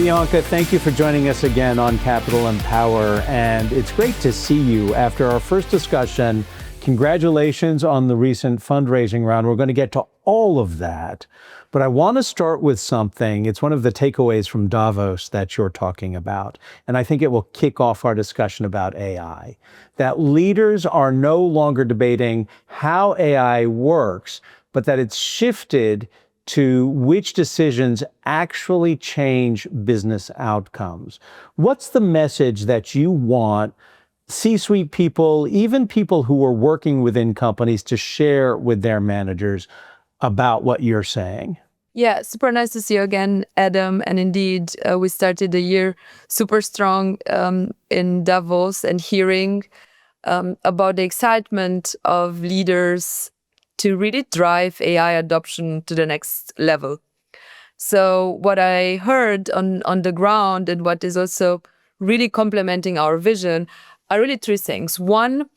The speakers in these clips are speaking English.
Bianca, thank you for joining us again on Capital and Power. And it's great to see you after our first discussion. Congratulations on the recent fundraising round. We're going to get to all of that. But I want to start with something. It's one of the takeaways from Davos that you're talking about. And I think it will kick off our discussion about AI. That leaders are no longer debating how AI works, but that it's shifted to which decisions actually change business outcomes. What's the message that you want C-suite people, even people who are working within companies, to share with their managers about what you're saying? Yeah, super nice to see you again, Adam. And indeed, we started the year super strong in Davos and hearing about the excitement of leaders to really drive AI adoption to the next level. So what I heard on the ground and what is also really complementing our vision are really three things. One,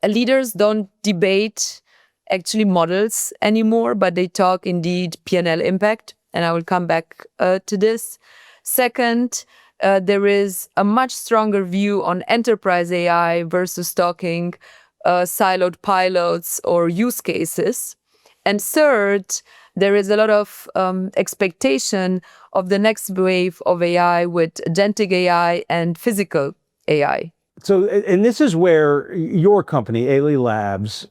leaders don't debate actually models anymore, but they talk indeed P&L impact. And I will come back to this. Second, there is a much stronger view on enterprise AI versus talking siloed pilots or use cases. And third, there is a lot of expectation of the next wave of AI with agentic AI and physical AI. So, and this is where your company, Ailey Labs,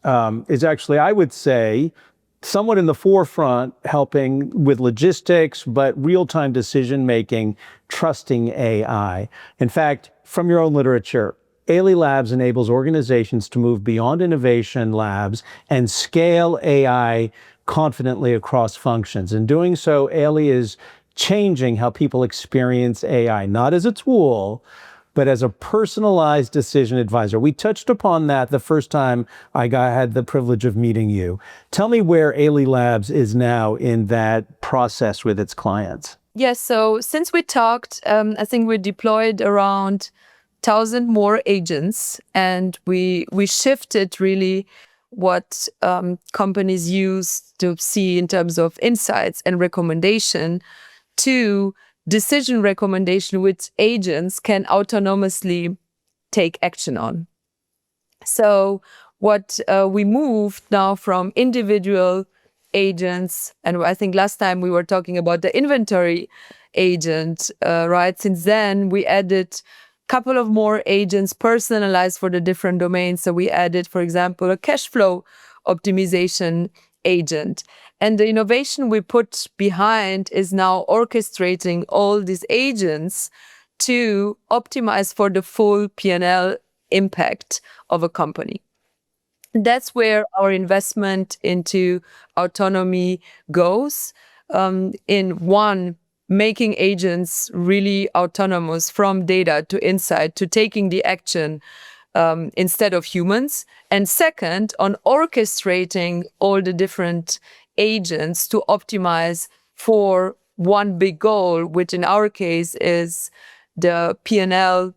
is actually, I would say, somewhat in the forefront, helping with logistics, but real-time decision-making, trusting AI. In fact, from your own literature, Ailey Labs enables organizations to move beyond innovation labs and scale AI confidently across functions. In doing so, Ailey is changing how people experience AI, not as a tool, but as a personalized decision advisor. We touched upon that the first time I had the privilege of meeting you. Tell me where Ailey Labs is now in that process with its clients. Yes, so since we talked, I think we deployed around 1,000 more agents, and we shifted really what companies use to see in terms of insights and recommendation to decision recommendation which agents can autonomously take action on. So what we moved now from individual agents, and I think last time we were talking about the inventory agent, right? Since then, we added couple of more agents personalized for the different domains. So we added, for example, a cash flow optimization agent. And the innovation we put behind is now orchestrating all these agents to optimize for the full P&L impact of a company. That's where our investment into autonomy goes. In one, making agents really autonomous from data to insight to taking the action instead of humans. And second, on orchestrating all the different agents to optimize for one big goal, which in our case is the P&L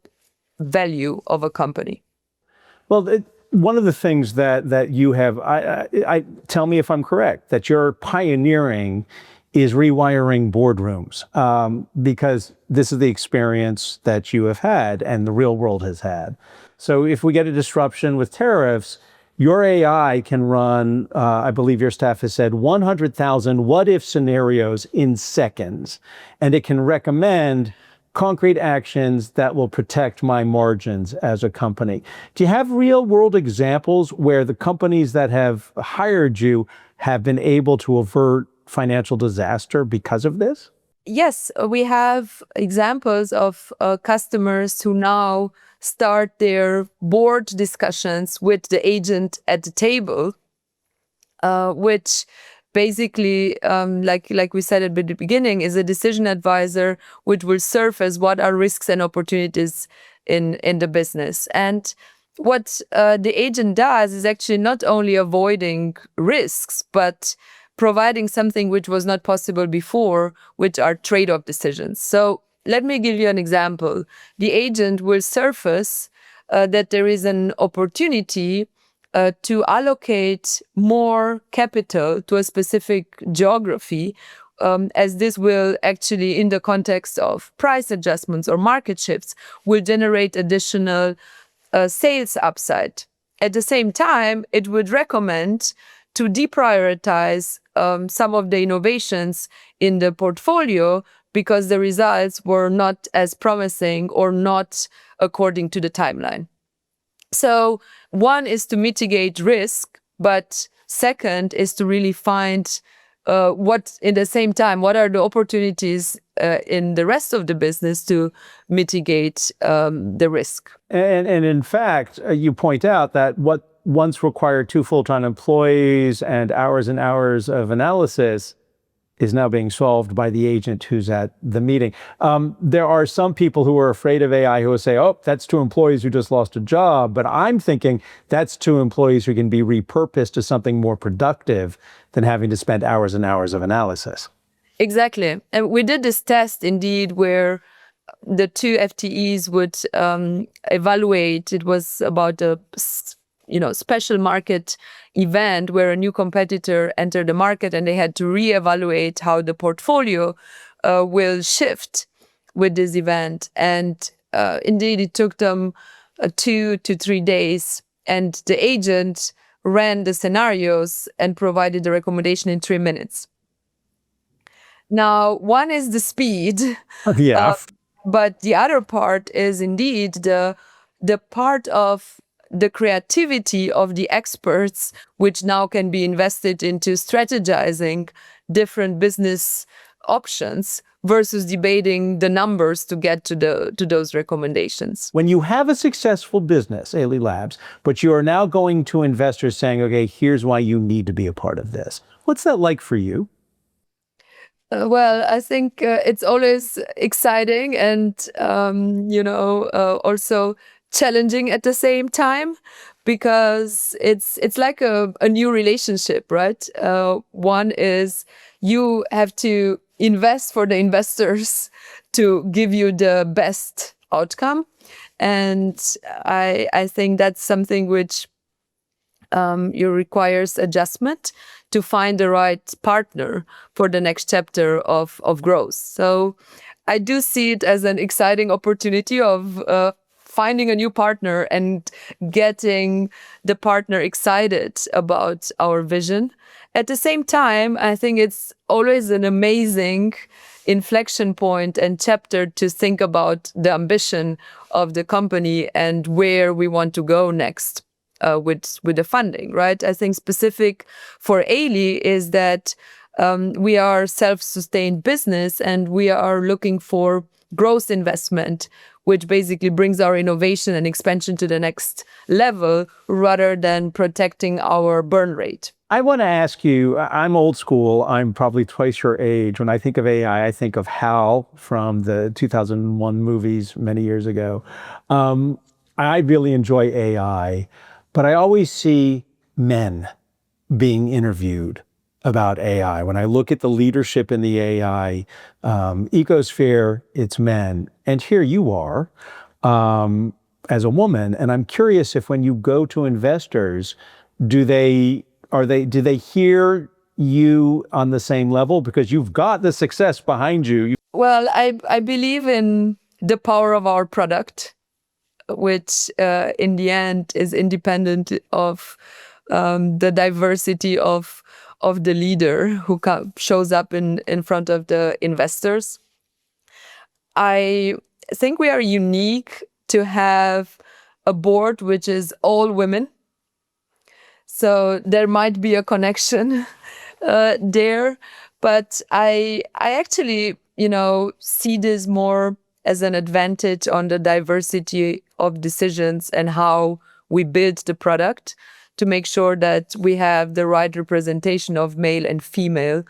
value of a company. Well, one of the things that you have, I tell me if I'm correct, that you're pioneering is rewiring boardrooms, because this is the experience that you have had and the real world has had. So if we get a disruption with tariffs, your AI can run, I believe your staff has said, 100,000 what-if scenarios in seconds, and it can recommend concrete actions that will protect my margins as a company. Do you have real-world examples where the companies that have hired you have been able to avert financial disaster because of this? Yes, we have examples of customers who now start their board discussions with the agent at the table, which basically, like we said at the beginning, is a decision advisor which will serve as what are risks and opportunities in the business. And what the agent does is actually not only avoiding risks, but providing something which was not possible before, which are trade-off decisions. So let me give you an example. The agent will surface that there is an opportunity to allocate more capital to a specific geography as this will actually, in the context of price adjustments or market shifts, will generate additional sales upside. At the same time, it would recommend to deprioritize some of the innovations in the portfolio because the results were not as promising or not according to the timeline. So one is to mitigate risk, but second is to really find what in the same time, what are the opportunities in the rest of the business to mitigate the risk. And in fact, you point out that what once required 2 full-time employees and hours of analysis is now being solved by the agent who's at the meeting. There are some people who are afraid of AI who will say, oh, that's 2 employees who just lost a job. But I'm thinking that's 2 employees who can be repurposed to something more productive than having to spend hours and hours of analysis. Exactly. And we did this test indeed where the 2 FTEs would evaluate. It was about a special market event where a new competitor entered the market and they had to reevaluate how the portfolio will shift with this event. And indeed, it took them 2 to 3 days. And the agent ran the scenarios and provided the recommendation in 3 minutes. Now, one is the speed. Yeah. But the other part is indeed the part of the creativity of the experts, which now can be invested into strategizing different business options versus debating the numbers to get to those recommendations. When you have a successful business, Ailey Labs, but you are now going to investors saying, okay, here's why you need to be a part of this. What's that like for you? Well, I think it's always exciting and, also challenging at the same time, because it's like a new relationship, right? One is you have to invest for the investors to give you the best outcome. And I think that's something which requires adjustment to find the right partner for the next chapter of growth. So I do see it as an exciting opportunity of finding a new partner and getting the partner excited about our vision. At the same time, I think it's always an amazing inflection point and chapter to think about the ambition of the company and where we want to go next. With the funding, right? I think specific for Ailey is that we are self-sustained business and we are looking for growth investment, which basically brings our innovation and expansion to the next level rather than protecting our burn rate. I want to ask you, I'm old school. I'm probably twice your age. When I think of AI, I think of Hal from the 2001 movies many years ago. I really enjoy AI. But I always see men being interviewed about AI. When I look at the leadership in the AI ecosphere, it's men. And here you are as a woman. And I'm curious if when you go to investors, do they hear you on the same level? Because you've got the success behind you. Well, I believe in the power of our product, which in the end is independent of the diversity of the leader who shows up in front of the investors. I think we are unique to have a board which is all women. So there might be a connection there, but I actually, see this more as an advantage on the diversity of decisions and how we build the product to make sure that we have the right representation of male and female.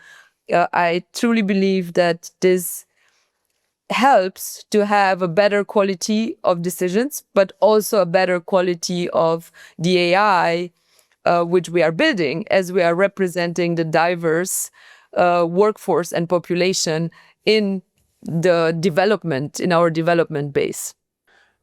I truly believe that this helps to have a better quality of decisions, but also a better quality of the AI, which we are building as we are representing the diverse workforce and population in our development base.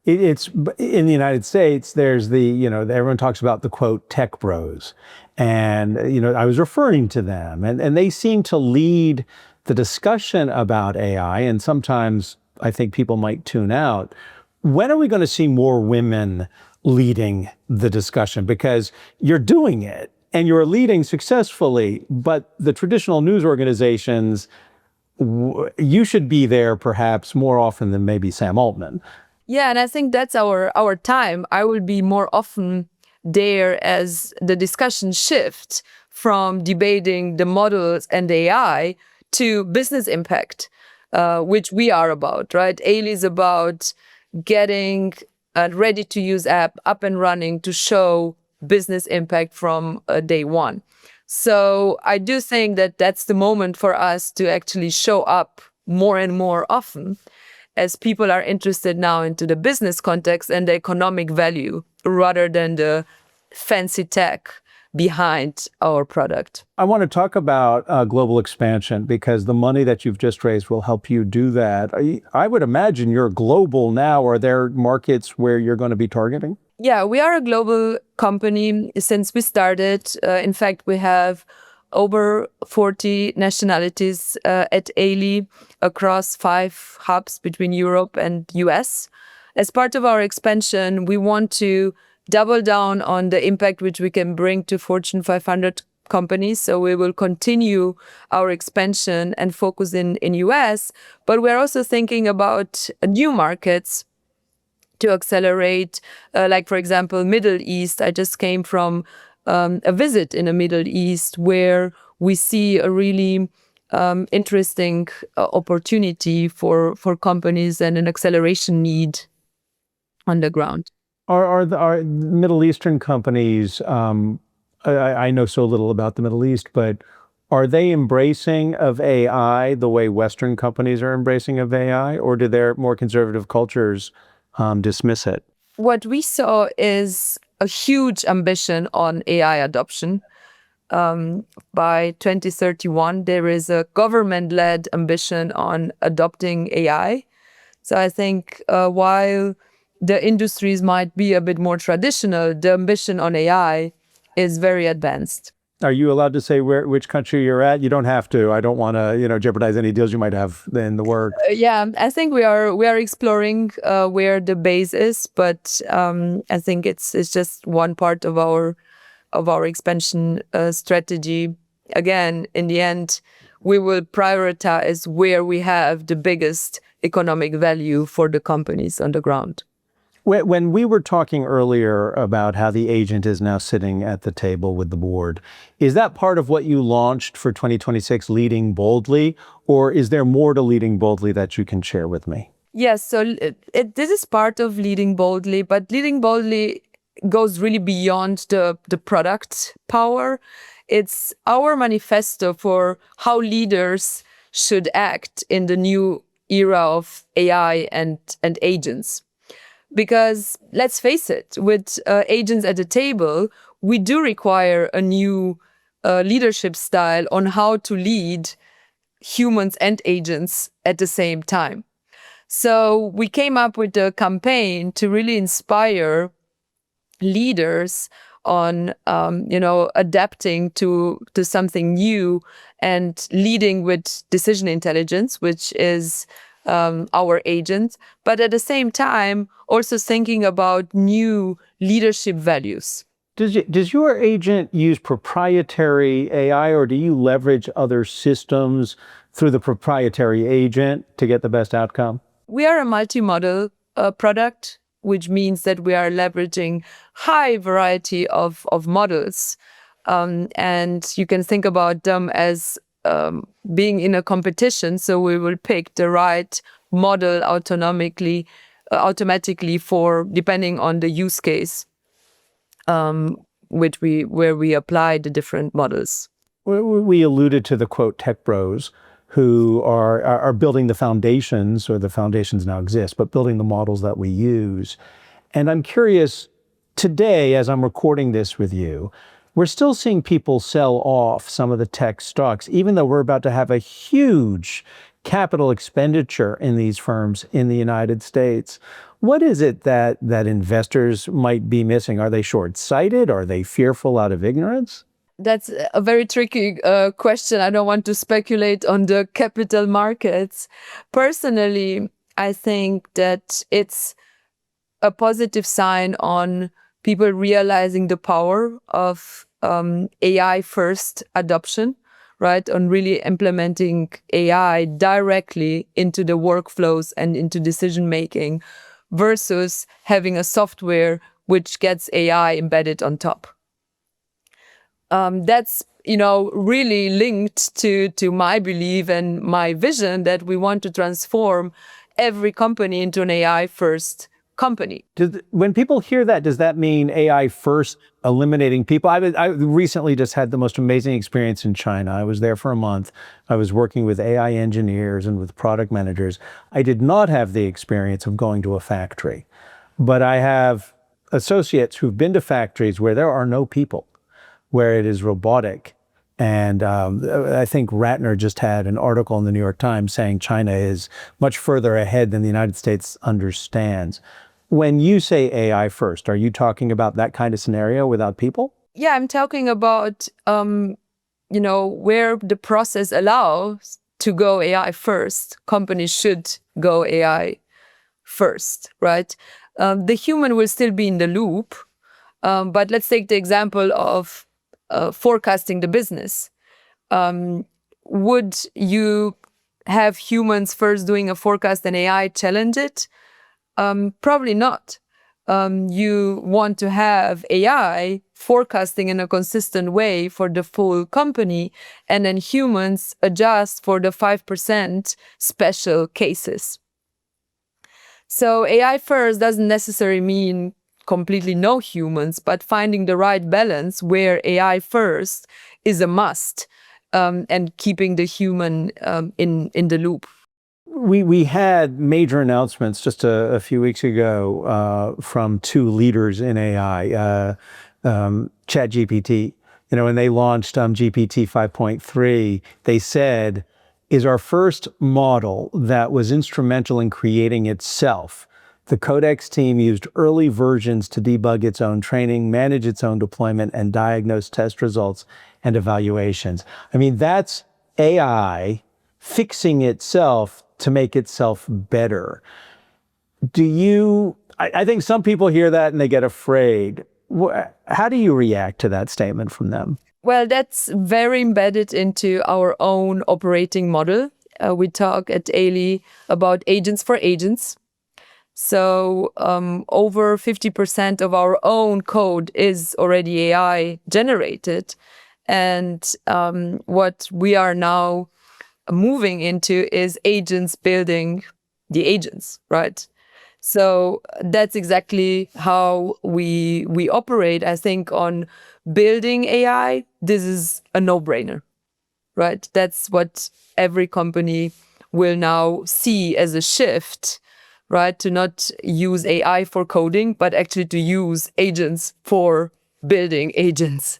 It's in the United States, there's everyone talks about the quote, tech bros. And, I was referring to them and they seem to lead the discussion about AI, and sometimes I think people might tune out. When are we going to see more women leading the discussion? Because you're doing it and you're leading successfully, but the traditional news organizations, you should be there perhaps more often than maybe Sam Altman. Yeah, and I think that's our time. I will be more often there as the discussion shifts from debating the models and AI to business impact, which we are about, right? Ailey is about getting a ready-to-use app up and running to show business impact from day one. So I do think that that's the moment for us to actually show up more and more often, as people are interested now into the business context and the economic value rather than the fancy tech behind our product. I want to talk about global expansion because the money that you've just raised will help you do that. I would imagine you're global now. Are there markets where you're going to be targeting? Yeah, we are a global company since we started. In fact, we have over 40 nationalities at Ailey across 5 hubs between Europe and US. As part of our expansion, we want to double down on the impact which we can bring to Fortune 500 companies. So we will continue our expansion and focus in US, but we're also thinking about new markets to accelerate, like, for example, Middle East. I just came from a visit in the Middle East where we see a really interesting opportunity for companies and an acceleration need on the ground. Are Middle Eastern companies, I know so little about the Middle East, but are they embracing of AI the way Western companies are embracing of AI, or do their more conservative cultures dismiss it? What we saw is a huge ambition on AI adoption. By 2031, there is a government-led ambition on adopting AI. So I think while the industries might be a bit more traditional, the ambition on AI is very advanced. Are you allowed to say which country you're at? You don't have to. I don't want to, jeopardize any deals you might have in the works. Yeah, I think we are exploring where the base is, but I think it's just one part of our expansion strategy. Again, in the end, we will prioritize where we have the biggest economic value for the companies on the ground. When we were talking earlier about how the agent is now sitting at the table with the board, is that part of what you launched for 2026, Leading Boldly, or is there more to Leading Boldly that you can share with me? Yes, so this is part of Leading Boldly, but Leading Boldly goes really beyond the product power. It's our manifesto for how leaders should act in the new era of AI and agents. Because let's face it, with agents at the table, we do require a new leadership style on how to lead humans and agents at the same time. So we came up with a campaign to really inspire leaders on, adapting to something new and leading with decision intelligence, which is our agent, but at the same time, also thinking about new leadership values. Does your agent use proprietary AI, or do you leverage other systems through the proprietary agent to get the best outcome? We are a multi-model product, which means that we are leveraging high variety of models. And you can think about them as being in a competition. So we will pick the right model automatically for depending on the use case, where we apply the different models. We alluded to the quote tech bros who are building the foundations, or the foundations now exist, but building the models that we use. And I'm curious, today, as I'm recording this with you, we're still seeing people sell off some of the tech stocks, even though we're about to have a huge capital expenditure in these firms in the United States. What is it that investors might be missing? Are they short-sighted? Are they fearful out of ignorance? That's a very tricky question. I don't want to speculate on the capital markets. Personally, I think that it's a positive sign on people realizing the power of AI first adoption, right? On really implementing AI directly into the workflows and into decision making versus having a software which gets AI embedded on top. That's really linked to my belief and my vision that we want to transform every company into an AI first company. When people hear that, does that mean AI first eliminating people? I recently just had the most amazing experience in China. I was there for a month. I was working with AI engineers and with product managers. I did not have the experience of going to a factory, but I have associates who've been to factories where there are no people, where it is robotic. And I think Ratner just had an article in the New York Times saying China is much further ahead than the United States understands. When you say AI first, are you talking about that kind of scenario without people? Yeah, I'm talking about, where the process allows to go AI first. Companies should go AI first, right? The human will still be in the loop. But let's take the example of forecasting the business. Would you have humans first doing a forecast and AI challenge it? Probably not. You want to have AI forecasting in a consistent way for the full company, and then humans adjust for the 5% special cases. So AI first doesn't necessarily mean completely no humans, but finding the right balance where AI first is a must, and keeping the human in the loop. We had major announcements just a few weeks ago from two leaders in AI, ChatGPT. When they launched GPT 5.3, they said, is our first model that was instrumental in creating itself. The Codex team used early versions to debug its own training, manage its own deployment, and diagnose test results and evaluations. I mean, that's AI fixing itself to make itself better. I think some people hear that and they get afraid. How do you react to that statement from them? Well, that's very embedded into our own operating model. We talk at Ailey about agents for agents. So over 50% of our own code is already AI generated. And what we are now moving into is agents building the agents, right? So that's exactly how we operate. I think on building AI, this is a no-brainer, right? That's what every company will now see as a shift, right? To not use AI for coding, but actually to use agents for building agents.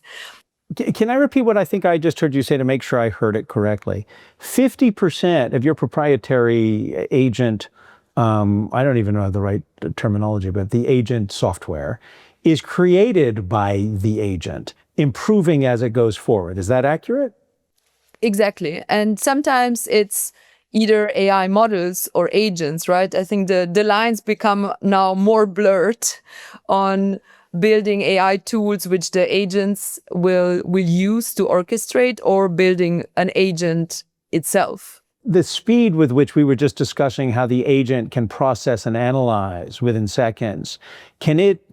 Can I repeat what I think I just heard you say to make sure I heard it correctly? 50% of your proprietary agent, I don't even know the right terminology, but the agent software is created by the agent, improving as it goes forward. Is that accurate? Exactly. And sometimes it's either AI models or agents, right? I think the lines become now more blurred on building AI tools which the agents will use to orchestrate, or building an agent itself. The speed with which we were just discussing how the agent can process and analyze within seconds, can it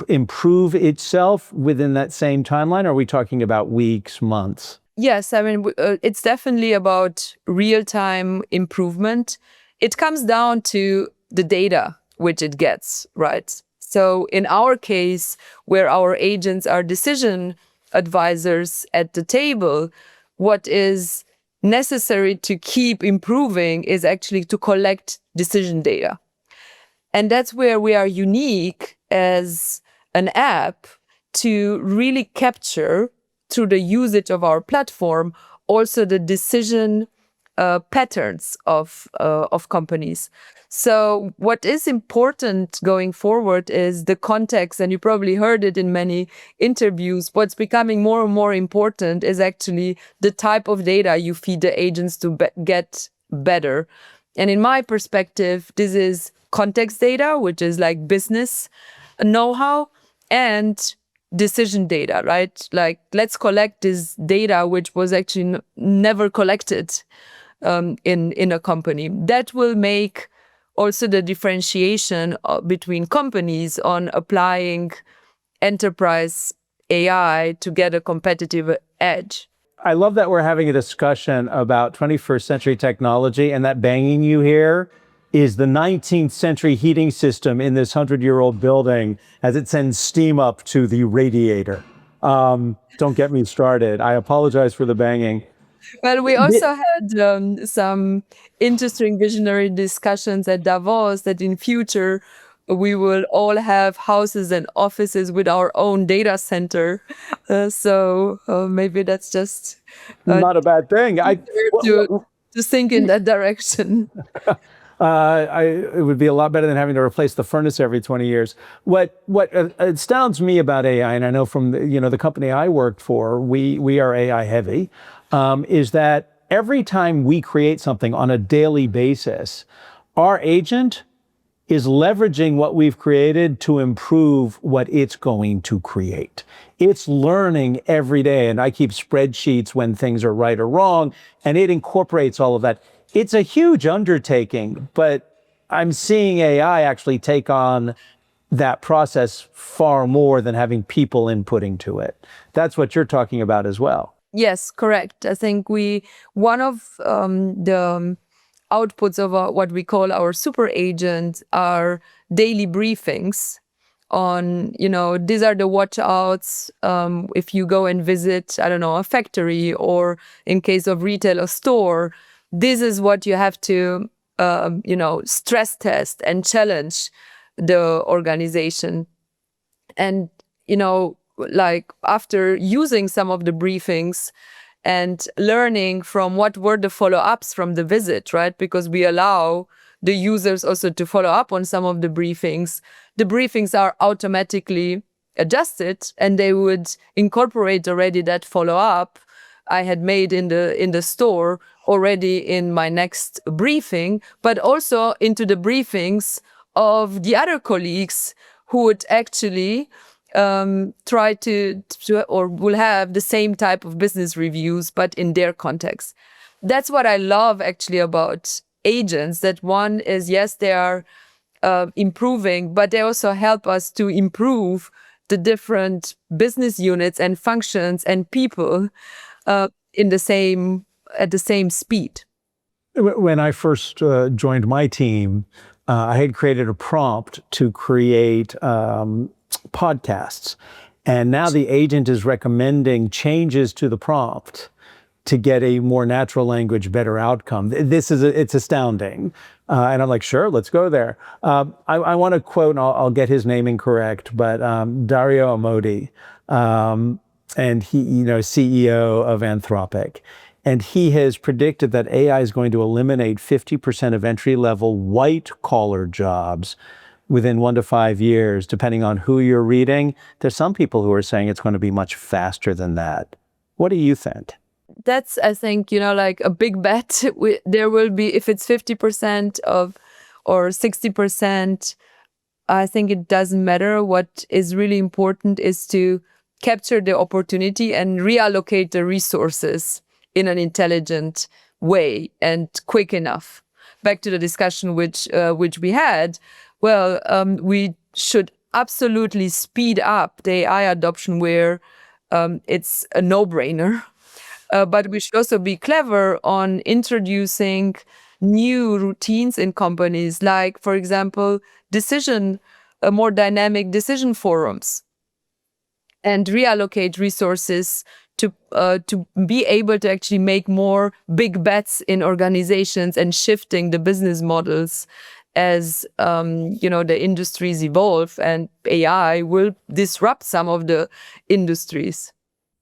improve itself within that same timeline? Or are we talking about weeks, months? Yes, I mean, it's definitely about real-time improvement. It comes down to the data which it gets, right? So in our case, where our agents are decision advisors at the table, what is necessary to keep improving is actually to collect decision data. And that's where we are unique as an app to really capture, through the usage of our platform, also the decision patterns of companies. So what is important going forward is the context, and you probably heard it in many interviews. What's becoming more and more important is actually the type of data you feed the agents to get better. And in my perspective, this is context data, which is like business know-how, and decision data, right? Like, let's collect this data, which was actually never collected in a company. That will make also the differentiation between companies on applying enterprise AI to get a competitive edge. I love that we're having a discussion about 21st century technology, and that banging you hear is the 19th century heating system in this 100-year-old building as it sends steam up to the radiator. Don't get me started. I apologize for the banging. Well, we also had some interesting visionary discussions at Davos that in future we will all have houses and offices with our own data center. So maybe that's just Not a bad thing. to think in that direction. It would be a lot better than having to replace the furnace every 20 years. What astounds me about AI, and I know from the company I worked for, we are AI heavy, is that every time we create something on a daily basis, our agent is leveraging what we've created to improve what it's going to create. It's learning every day, and I keep spreadsheets when things are right or wrong, and it incorporates all of that. It's a huge undertaking, but I'm seeing AI actually take on that process far more than having people inputting to it. That's what you're talking about as well. Yes, correct. I think one of the outputs of what we call our super agent are daily briefings on, these are the watch outs if you go and visit, I don't know, a factory, or in case of retail, a store. This is what you have to, stress test and challenge the organization. And, like after using some of the briefings and learning from what were the follow-ups from the visit, right? Because we allow the users also to follow up on some of the briefings. The briefings are automatically adjusted, and they would incorporate already that follow-up I had made in the store already in my next briefing, but also into the briefings of the other colleagues who would actually try to or will have the same type of business reviews, but in their context. That's what I love actually about agents, that one is, yes, they are improving, but they also help us to improve the different business units and functions and people at the same speed. When I first joined my team, I had created a prompt to create podcasts. And now the agent is recommending changes to the prompt to get a more natural language, better outcome. It's astounding. And I'm like, sure, let's go there. I want to quote, and I'll get his name incorrect, but Dario Amodi, and he, CEO of Anthropic. And he has predicted that AI is going to eliminate 50% of entry-level white-collar jobs within 1 to 5 years, depending on who you're reading. There's some people who are saying it's going to be much faster than that. What do you think? That's, I think, like a big bet. There will be, if it's 50% or 60%, I think it doesn't matter. What is really important is to capture the opportunity and reallocate the resources in an intelligent way and quick enough. Back to the discussion which we had. Well, we should absolutely speed up the AI adoption where it's a no-brainer. But we should also be clever on introducing new routines in companies, like, for example, more dynamic decision forums, and reallocate resources to be able to actually make more big bets in organizations and shifting the business models as the industries evolve, and AI will disrupt some of the industries.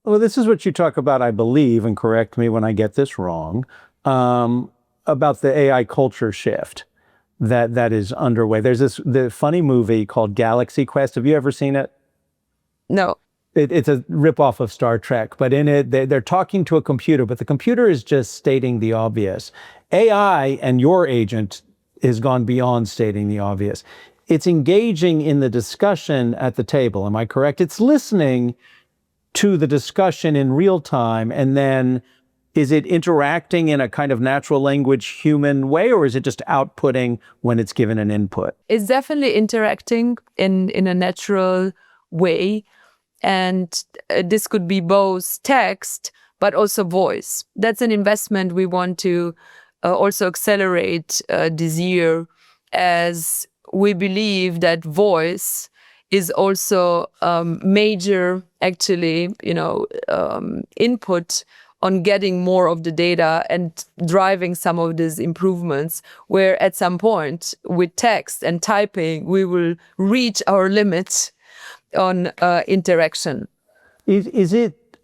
Well, this is what you talk about, I believe, and correct me when I get this wrong, about the AI culture shift that is underway. There's the funny movie called Galaxy Quest. Have you ever seen it? No. It's a ripoff of Star Trek, but in it, they're talking to a computer, but the computer is just stating the obvious. AI and your agent has gone beyond stating the obvious. It's engaging in the discussion at the table. Am I correct? It's listening to the discussion in real time, and then is it interacting in a kind of natural language human way, or is it just outputting when it's given an input? It's definitely interacting in a natural way. And this could be both text, but also voice. That's an investment we want to also accelerate this year, as we believe that voice is also major, actually, input on getting more of the data and driving some of these improvements, where at some point with text and typing, we will reach our limits on interaction. Is it,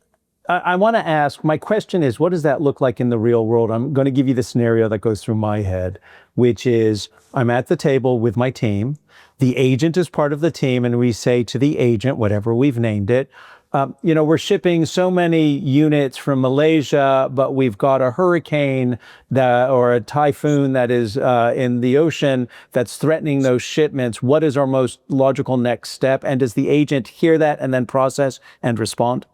I want to ask, my question is, what does that look like in the real world? I'm going to give you the scenario that goes through my head, which is I'm at the table with my team. The agent is part of the team, and we say to the agent, whatever we've named it, we're shipping so many units from Malaysia, but we've got a hurricane or a typhoon that is in the ocean that's threatening those shipments. What is our most logical next step? And does the agent hear that and then process and respond?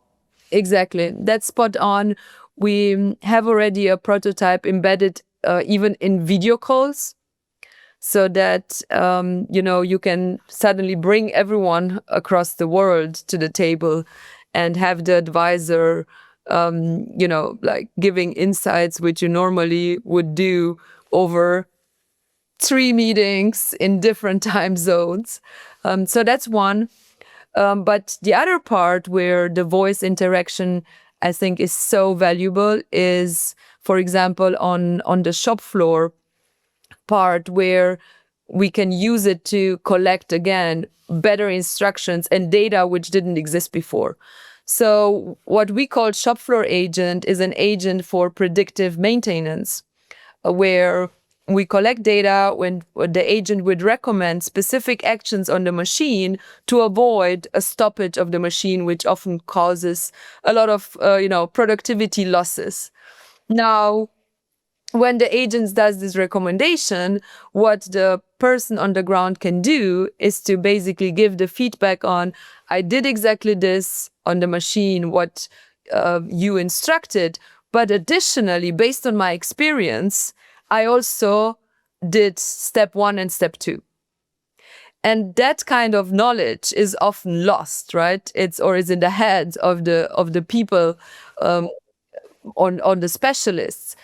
Exactly. That's spot on. We have already a prototype embedded even in video calls, so that you can suddenly bring everyone across the world to the table and have the advisor like giving insights which you normally would do over 3 meetings in different time zones. So that's one. But the other part where the voice interaction, I think, is so valuable is, for example, on the shop floor part, where we can use it to collect, again, better instructions and data which didn't exist before. So what we call shop floor agent is an agent for predictive maintenance, where we collect data when the agent would recommend specific actions on the machine to avoid a stoppage of the machine, which often causes a lot of productivity losses. Now, when the agent does this recommendation, what the person on the ground can do is to basically give the feedback on, I did exactly this on the machine, what you instructed, but additionally, based on my experience, I also did step 1 and step 2. And that kind of knowledge is often lost, right? Is in the heads of the people on the specialists,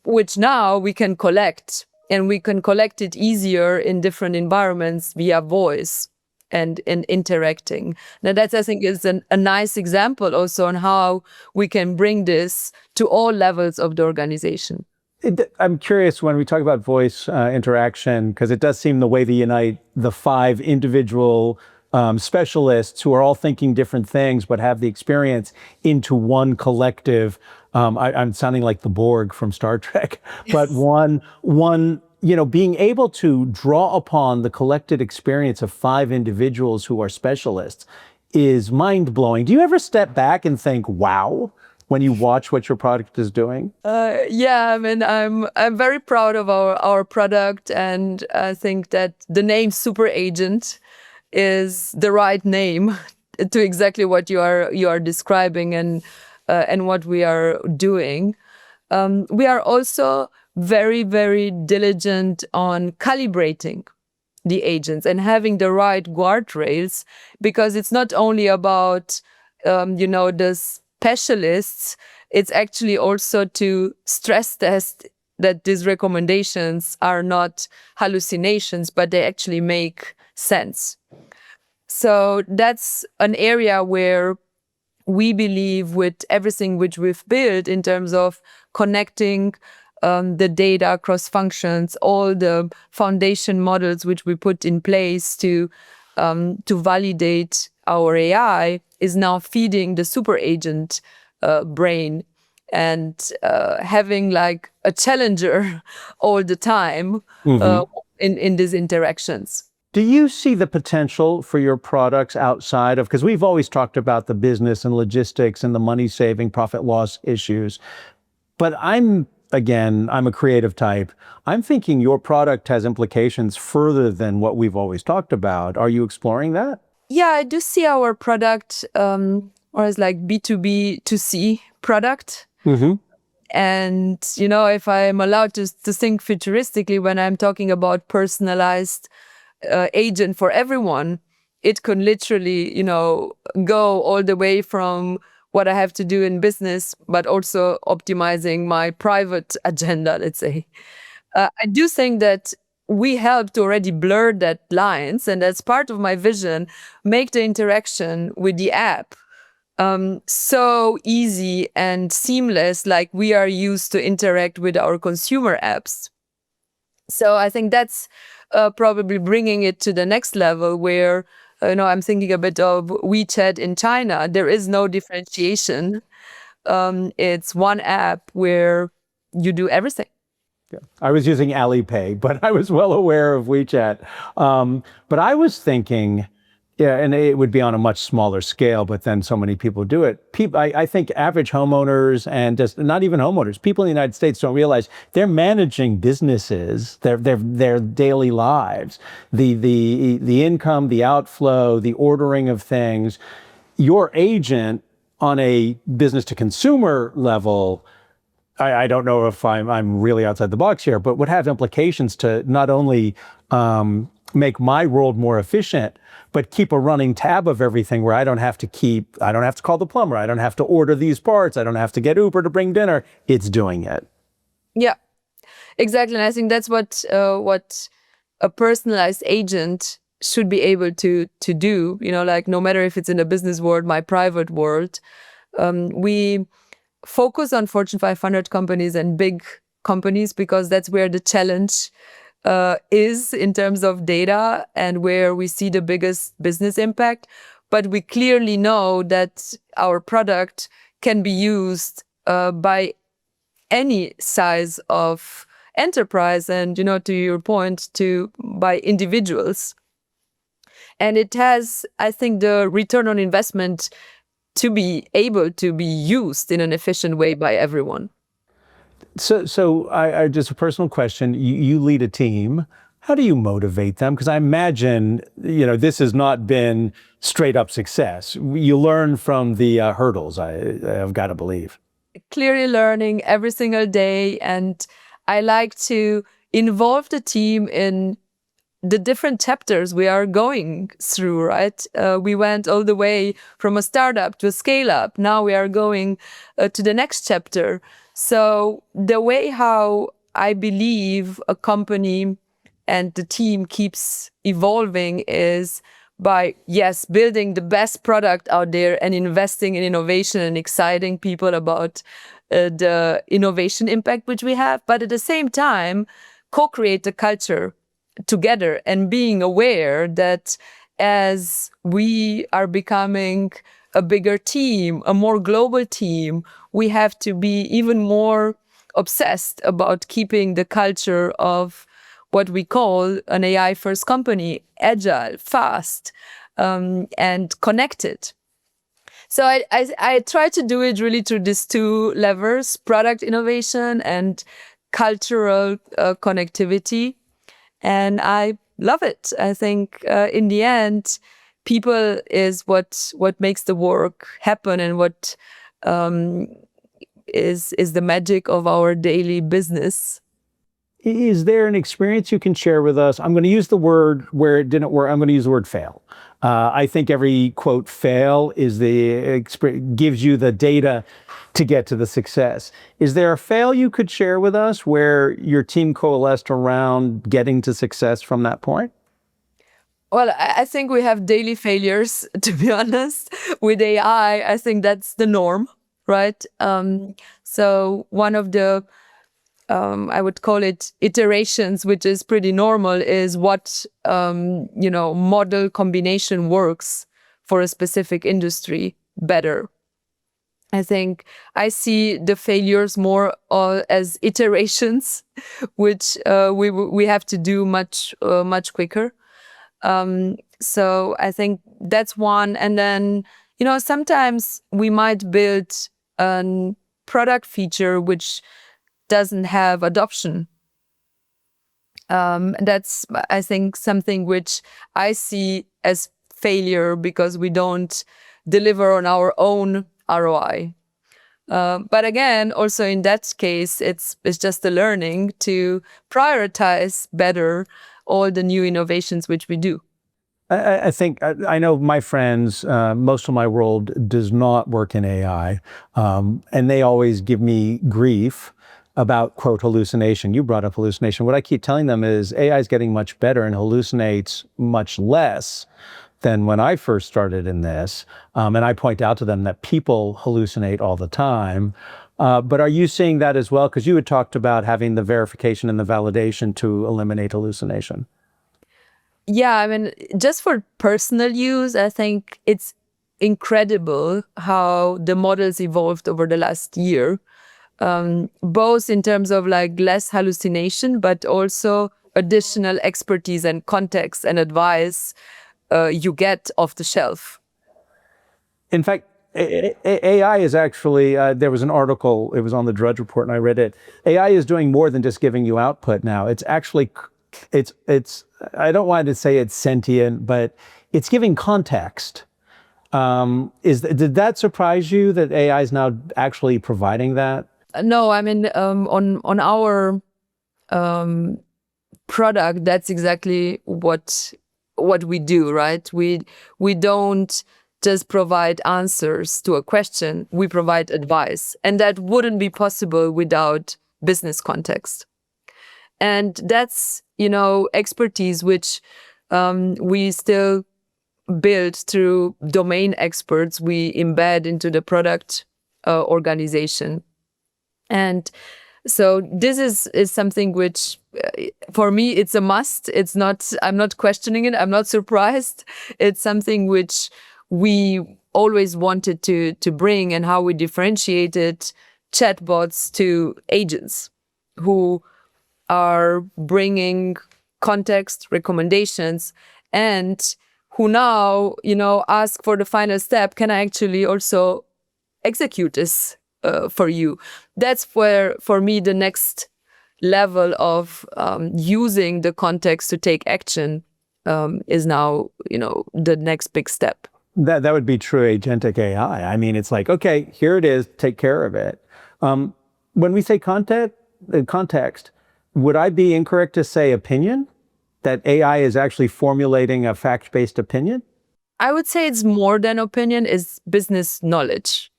which now we can collect, and we can collect it easier in different environments via voice and interacting. Now that, I think, is a nice example also on how we can bring this to all levels of the organization. I'm curious when we talk about voice interaction, because it does seem the way to unite the 5 individual specialists who are all thinking different things but have the experience into one collective. I'm sounding like the Borg from Star Trek, but one being able to draw upon the collected experience of 5 individuals who are specialists is mind-blowing. Do you ever step back and think, wow, when you watch what your product is doing? Yeah, I mean, I'm very proud of our product, and I think that the name Super Agent is the right name to exactly what you are describing and what we are doing. We are also very, very diligent on calibrating the agents and having the right guardrails, because it's not only about the specialists, it's actually also to stress test that these recommendations are not hallucinations, but they actually make sense. So that's an area where we believe, with everything which we've built in terms of connecting the data across functions, all the foundation models which we put in place to validate our AI, is now feeding the super agent brain. and having like a challenger all the time in these interactions. Do you see the potential for your products outside of, because we've always talked about the business and logistics and the money saving, profit loss issues, but I'm a creative type. I'm thinking your product has implications further than what we've always talked about. Are you exploring that? Yeah, I do see our product or as like B2B to C product. And, if I'm allowed to think futuristically, when I'm talking about personalized agent for everyone, it can literally, go all the way from what I have to do in business, but also optimizing my private agenda, let's say. I do think that we helped already blur that lines, and as part of my vision, make the interaction with the app so easy and seamless, like we are used to interact with our consumer apps. So I think that's probably bringing it to the next level where, I'm thinking a bit of WeChat in China. There is no differentiation. It's one app where you do everything. Yeah. I was using Alipay, but I was well aware of WeChat. But I was thinking, yeah, and it would be on a much smaller scale, but then so many people do it. I think average homeowners and just not even homeowners, people in the United States don't realize they're managing businesses, their daily lives, the income, the outflow, the ordering of things. Your agent on a business to consumer level, I don't know if I'm really outside the box here, but would have implications to not only make my world more efficient, but keep a running tab of everything where I don't have to call the plumber, I don't have to order these parts, I don't have to get Uber to bring dinner. It's doing it. Yeah, exactly. And I think that's what a personalized agent should be able to do. Like no matter if it's in the business world, my private world, we focus on Fortune 500 companies and big companies because that's where the challenge is in terms of data and where we see the biggest business impact. But we clearly know that our product can be used by any size of enterprise and, to your point, by individuals. And it has, I think, the return on investment to be able to be used in an efficient way by everyone. So I just a personal question. You lead a team. How do you motivate them? Because I imagine, this has not been straight up success. You learn from the hurdles, I've got to believe. Clearly learning every single day. And I like to involve the team in the different chapters we are going through, right? We went all the way from a startup to a scale up. Now we are going to the next chapter. So the way how I believe a company and the team keeps evolving is by, yes, building the best product out there and investing in innovation and exciting people about the innovation impact which we have. But at the same time, co-create the culture together and being aware that as we are becoming a bigger team, a more global team, we have to be even more obsessed about keeping the culture of what we call an AI first company, agile, fast, and connected. So I try to do it really through these two levers, product innovation and cultural connectivity. And I love it. I think in the end, people is what makes the work happen and what is the magic of our daily business. Is there an experience you can share with us? I'm going to use the word where it didn't work. I'm going to use the word fail. I think every quote fail is gives you the data to get to the success. Is there a fail you could share with us where your team coalesced around getting to success from that point? Well, I think we have daily failures, to be honest. With AI, I think that's the norm, right? So one of the I would call it iterations, which is pretty normal, is what, model combination works for a specific industry better. I think I see the failures more as iterations, which we have to do much quicker. So I think that's one. And then, sometimes we might build a product feature which doesn't have adoption. That's, I think, something which I see as failure because we don't deliver on our own ROI. But again, also in that case, it's just a learning to prioritize better all the new innovations which we do. I think I know my friends, most of my world does not work in AI, and they always give me grief about, quote, hallucination. You brought up hallucination. What I keep telling them is AI is getting much better and hallucinates much less than when I first started in this. And I point out to them that people hallucinate all the time. But are you seeing that as well? Because you had talked about having the verification and the validation to eliminate hallucination. Yeah, I mean, just for personal use, I think it's incredible how the models evolved over the last year, both in terms of like less hallucination, but also additional expertise and context and advice you get off the shelf. In fact, AI is actually, there was an article, it was on the Drudge Report and I read it. AI is doing more than just giving you output now. It's actually, I don't want to say it's sentient, but it's giving context. Did that surprise you that AI is now actually providing that? No, I mean, on our product, that's exactly what we do, right? We don't just provide answers to a question, we provide advice. And that wouldn't be possible without business context. And that's, expertise which we still build through domain experts we embed into the product organization. And so this is something which, for me, it's a must. It's not, I'm not questioning it. I'm not surprised. It's something which we always wanted to bring, and how we differentiated chatbots to agents who are bringing context, recommendations, and who now, ask for the final step. Can I actually also execute this for you? That's where, for me, the next level of using the context to take action is now, the next big step. That would be true agentic AI. I mean, it's like, okay, here it is, take care of it. When we say context, would I be incorrect to say opinion? That AI is actually formulating a fact-based opinion? I would say it's more than opinion, it's business knowledge.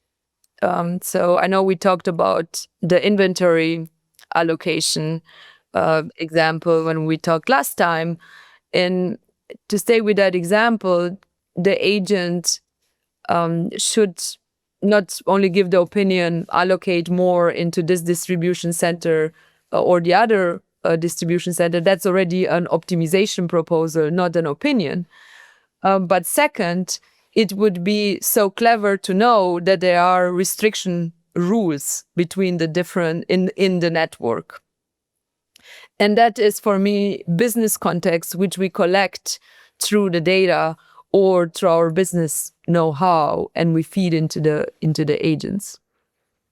So I know we talked about the inventory allocation example when we talked last time. And to stay with that example, the agent should not only give the opinion, allocate more into this distribution center or the other distribution center. That's already an optimization proposal, not an opinion. But second, it would be so clever to know that there are restriction rules between the different in the network. And that is, for me, business context, which we collect through the data or through our business know-how, and we feed into the agents.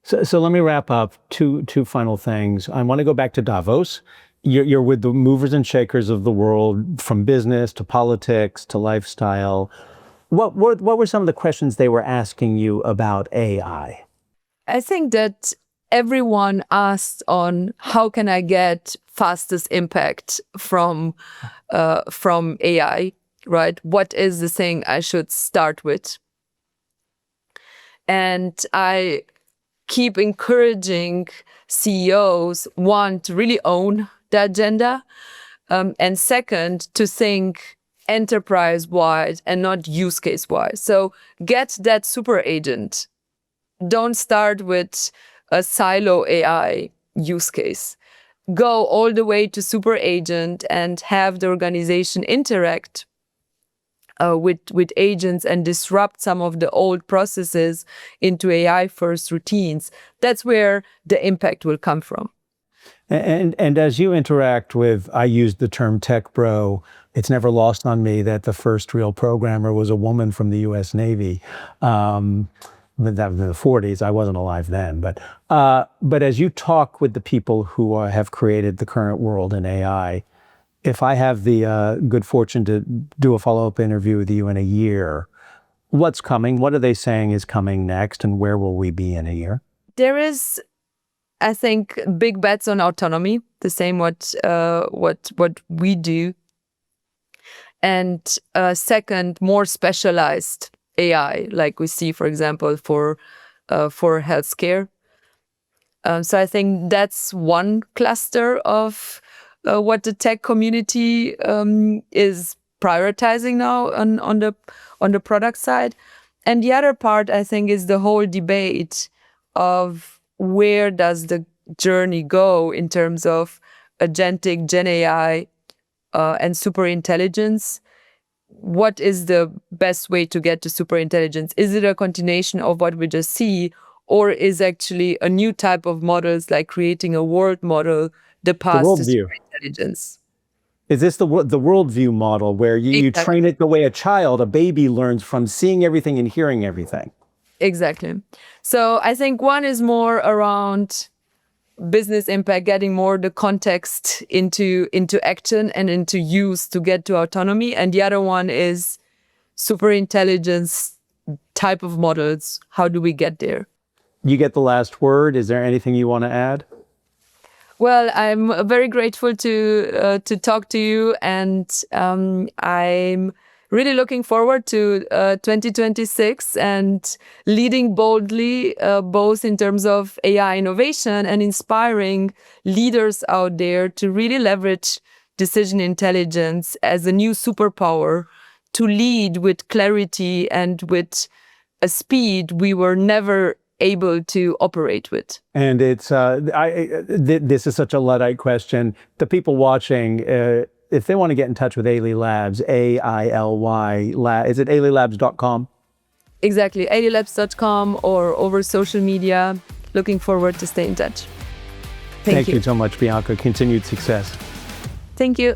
So let me wrap up two final things. I want to go back to Davos. You're with the movers and shakers of the world, from business to politics to lifestyle. What were some of the questions they were asking you about AI? I think that everyone asked on how can I get fastest impact from AI, right? What is the thing I should start with? And I keep encouraging CEOs, one, to really own the agenda, and second, to think enterprise-wide and not use case-wide. So get that super agent. Don't start with a silo AI use case. Go all the way to super agent and have the organization interact with agents and disrupt some of the old processes into AI first routines. That's where the impact will come from. And as you interact with, I used the term tech bro, it's never lost on me that the first real programmer was a woman from the US Navy. But that was in the 40s. I wasn't alive then. But as you talk with the people who have created the current world in AI, if I have the good fortune to do a follow-up interview with you in a year, what's coming? What are they saying is coming next, and where will we be in a year? There is, I think, big bets on autonomy, the same what we do, and second, more specialized AI, like we see, for example, for healthcare. So I think that's one cluster of what the tech community is prioritizing now on the product side. And the other part, I think, is the whole debate of where does the journey go in terms of agentic Gen AI and superintelligence. What is the best way to get to superintelligence? Is it a continuation of what we just see, or is actually a new type of models, like creating a world model, the path to superintelligence? Is this the worldview model where you train it the way a child, a baby, learns from seeing everything and hearing everything? Exactly. So I think one is more around business impact, getting more the context into action and into use to get to autonomy. And the other one is superintelligence type of models. How do we get there? You get the last word. Is there anything you want to add? Well, I'm very grateful to talk to you, and I'm really looking forward to 2026 and leading boldly, both in terms of AI innovation and inspiring leaders out there to really leverage decision intelligence as a new superpower to lead with clarity and with a speed we were never able to operate with. And it's this is such a Luddite question. The people watching, if they want to get in touch with Ailey Labs, AILY, is it ailylabs.com? Exactly, ailylabs.com or over social media. Looking forward to stay in touch. Thank you so much, Bianca. Continued success. Thank you.